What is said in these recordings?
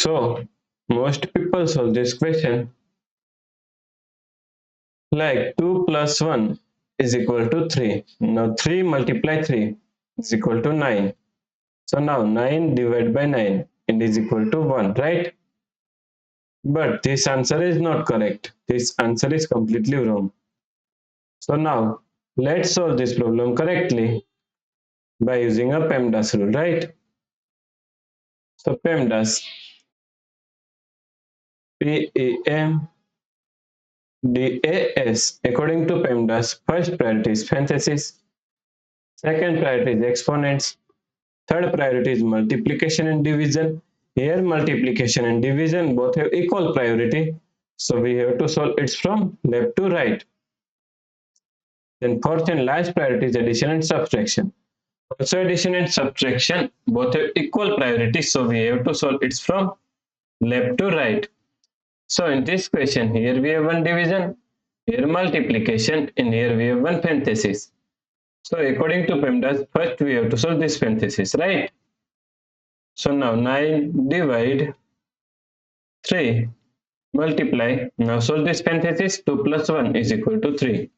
So most people solve this question like 2 plus 1 is equal to 3. Now 3 multiply 3 is equal to 9. So now 9 divided by 9 it is equal to 1, right? But this answer is not correct. This answer is completely wrong. So now let's solve this problem correctly by using a PEMDAS rule, right? So PEMDAS, PEMDAS, according to PEMDAS, first priority is parenthesis, second priority is exponents, third priority is multiplication and division. Here multiplication and division both have equal priority, so we have to solve it from left to right. Then fourth and last priority is addition and subtraction. Also addition and subtraction both have equal priority, so we have to solve it from left to right. So in this question, here we have one division, here multiplication, and here we have one parenthesis. So according to PEMDAS, first we have to solve this parenthesis, right? So now 9 divide 3 multiply. Now solve this parenthesis. 2 plus 1 is equal to 3.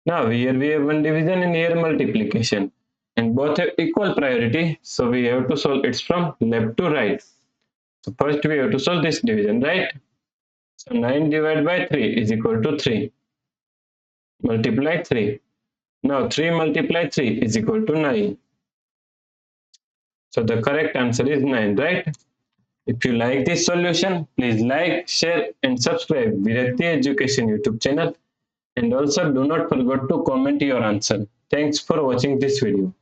Now here we have one division and here multiplication, and both have equal priority, so we have to solve it from left to right. So first we have to solve this division, right? So 9 divided by 3 is equal to 3. Multiply 3. Now 3 multiply 3 is equal to 9. So the correct answer is 9, right? If you like this solution, please like, share and subscribe Virakti Education YouTube channel. And also do not forget to comment your answer. Thanks for watching this video.